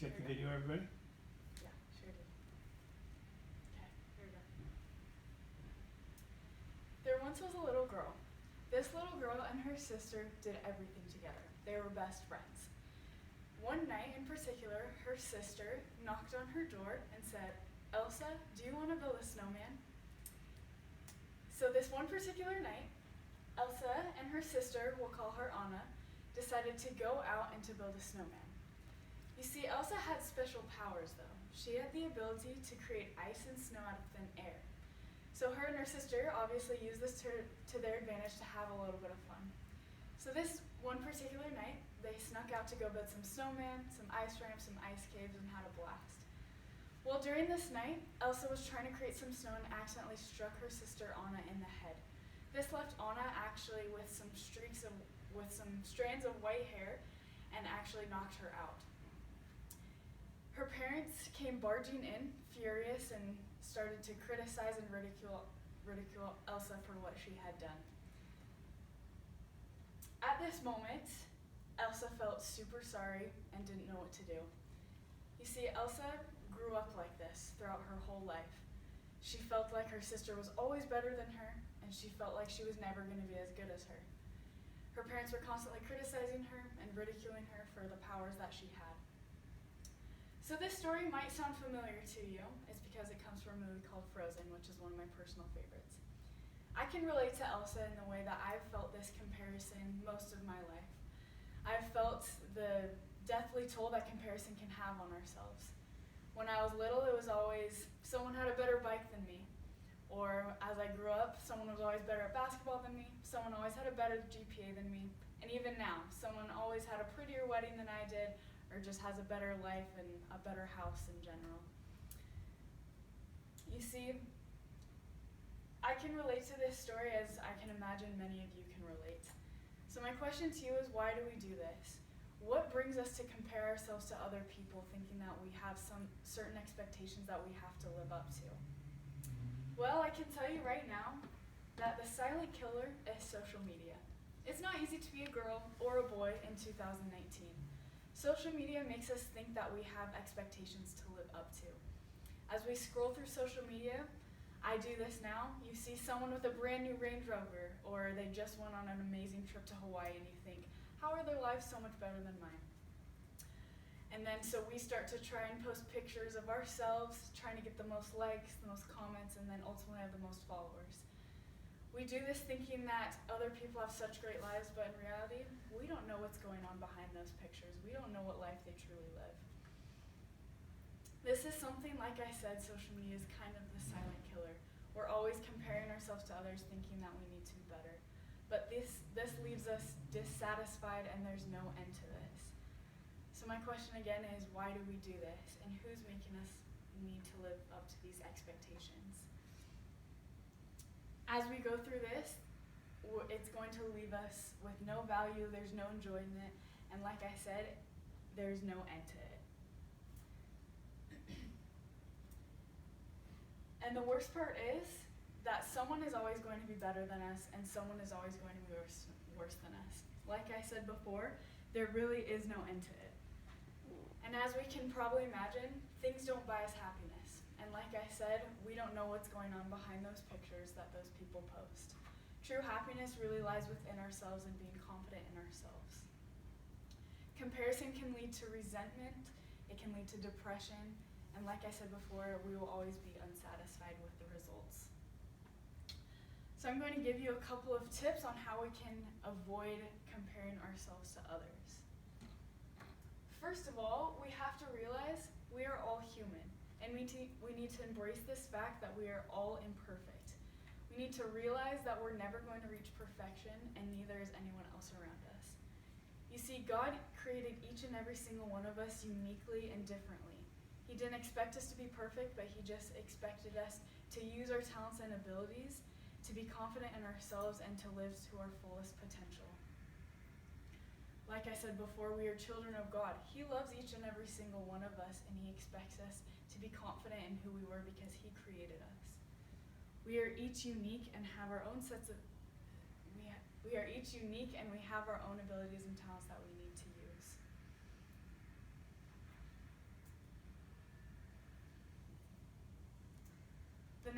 Check the video, everybody. Yeah, sure did. Okay, here we go. There once was a little girl. This little girl and her sister did everything together. They were best friends. One night in particular, her sister knocked on her door and said, "Elsa, do you want to build a snowman?" So this one particular night, Elsa and her sister, we'll call her Anna, decided to go out and to build a snowman. You see, Elsa had special powers though. She had the ability to create ice and snow out of thin air. So her and her sister obviously used this to their advantage to have a little bit of fun. So this one particular night, they snuck out to go build some snowmen, some ice ramps, some ice caves, and had a blast. Well, during this night, Elsa was trying to create some snow and accidentally struck her sister Anna in the head. This left Anna actually with some strands of white hair and actually knocked her out. Her parents came barging in, furious, and started to criticize and ridicule Elsa for what she had done. At this moment, Elsa felt super sorry and didn't know what to do. You see, Elsa grew up like this throughout her whole life. She felt like her sister was always better than her, and she felt like she was never going to be as good as her. Her parents were constantly criticizing her and ridiculing her for the powers that she had. So this story might sound familiar to you. It's because it comes from a movie called Frozen, which is one of my personal favorites. I can relate to Elsa in the way that I've felt this comparison most of my life. I've felt the deathly toll that comparison can have on ourselves. When I was little, it was always someone had a better bike than me. Or as I grew up, someone was always better at basketball than me, someone always had a better GPA than me, and even now, someone always had a prettier wedding than I did, or just has a better life and a better house in general. You see, I can relate to this story as I can imagine many of you can relate. So my question to you is, why do we do this? What brings us to compare ourselves to other people, thinking that we have some certain expectations that we have to live up to? Well, I can tell you right now that the silent killer is social media. It's not easy to be a girl or a boy in 2019. Social media makes us think that we have expectations to live up to. As we scroll through social media, I do this now, you see someone with a brand new Range Rover, or they just went on an amazing trip to Hawaii, and you think, how are their lives so much better than mine? And then so we start to try and post pictures of ourselves, trying to get the most likes, the most comments, and then ultimately have the most followers. We do this thinking that other people have such great lives, but in reality, we don't know what's going on behind those pictures. We don't know what life they truly live. This is something, like I said, social media is kind of the silent killer. We're always comparing ourselves to others, thinking that we need to be better. But this leaves us dissatisfied, and there's no end to this. So my question again is, why do we do this? And who's making us need to live up to these expectations? As we go through this, it's going to leave us with no value, there's no enjoyment, and like I said, there's no end to it. And the worst part is that someone is always going to be better than us, and someone is always going to be worse than us. Like I said before, there really is no end to it. And as we can probably imagine, things don't buy us happiness. And like I said, we don't know what's going on behind those pictures that those people post. True happiness really lies within ourselves and being confident in ourselves. Comparison can lead to resentment, it can lead to depression, and like I said before, we will always be unsatisfied with the results. So I'm going to give you a couple of tips on how we can avoid comparing ourselves to others. First of all, we have to realize we are all human, and we need to embrace this fact that we are all imperfect. We need to realize that we're never going to reach perfection, and neither is anyone else around us. You see, God created each and every single one of us uniquely and differently. He didn't expect us to be perfect, but he just expected us to use our talents and abilities, to be confident in ourselves, and to live to our fullest potential. Like I said before, we are children of God. He loves each and every single one of us, and he expects us to be confident in who we were because he created us. We are each unique and have our own sets of we are each unique and we have our own abilities and talents that we need to use.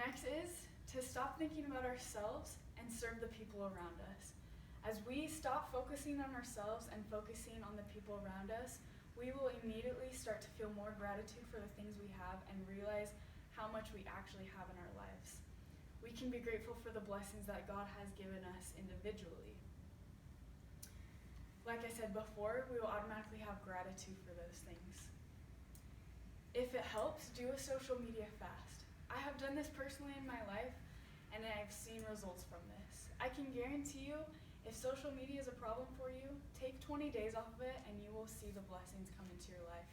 next is to stop thinking about ourselves and serve the people around us. As we stop focusing on ourselves and focusing on the people around us, we will immediately start to feel more gratitude for the things we have and realize how much we actually have in our lives. We can be grateful for the blessings that God has given us individually. Like I said before, we will automatically have gratitude for those things. If it helps, do a social media fast. I have done this personally in my life, and I've seen results from this. I can guarantee you, if social media is a problem for you, take 20 days off of it and you will see the blessings come into your life.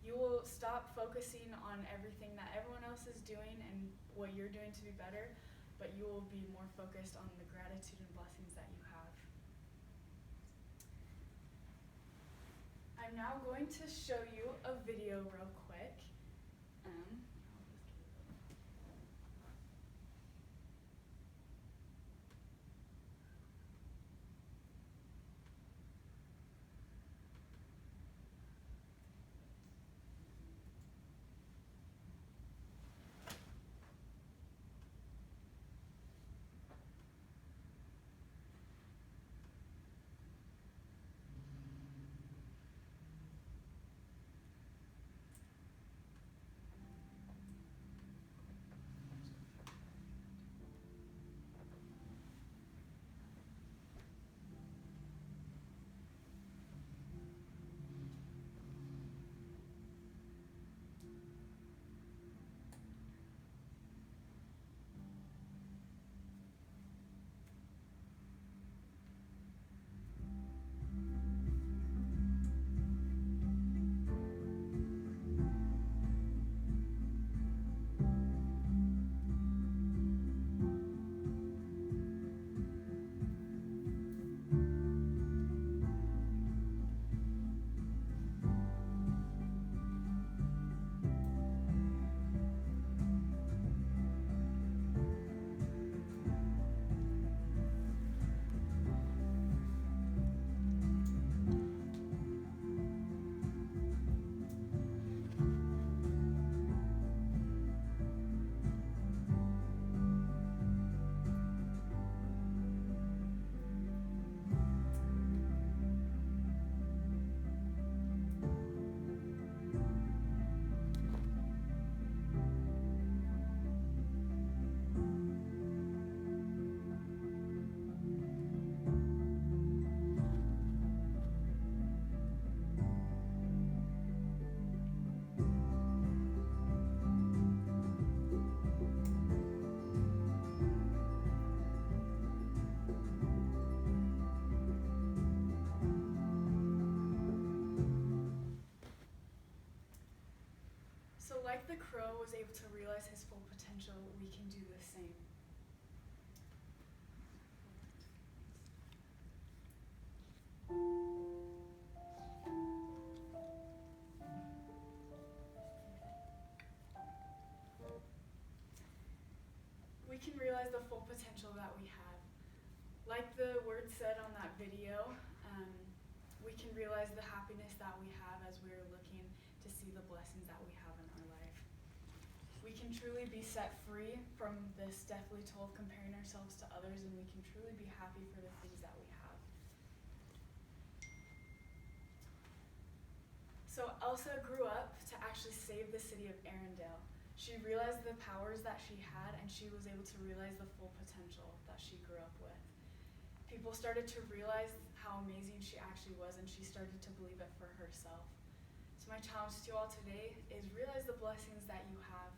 You will stop focusing on everything that everyone else is doing and what you're doing to be better, but you will be more focused on the gratitude and blessings that you have. I'm now going to show you a video real quick. So like the crow was able to realize his full potential, we can do the same. We can realize the full potential that we have. Like the word said on that video, we can realize the happiness that we have as we're looking to see the blessings that we have in our life. We can truly be set free from this deathly toll of comparing ourselves to others, and we can truly be happy for the things that we have. So Elsa grew up to actually save the city of Arendelle. She realized the powers that she had, and she was able to realize the full potential that she grew up with. People started to realize how amazing she actually was, and she started to believe it for herself. So my challenge to you all today is realize the blessings that you have.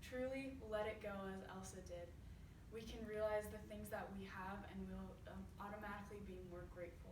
Truly let it go as Elsa did. We can realize the things that we have, and we'll automatically be more grateful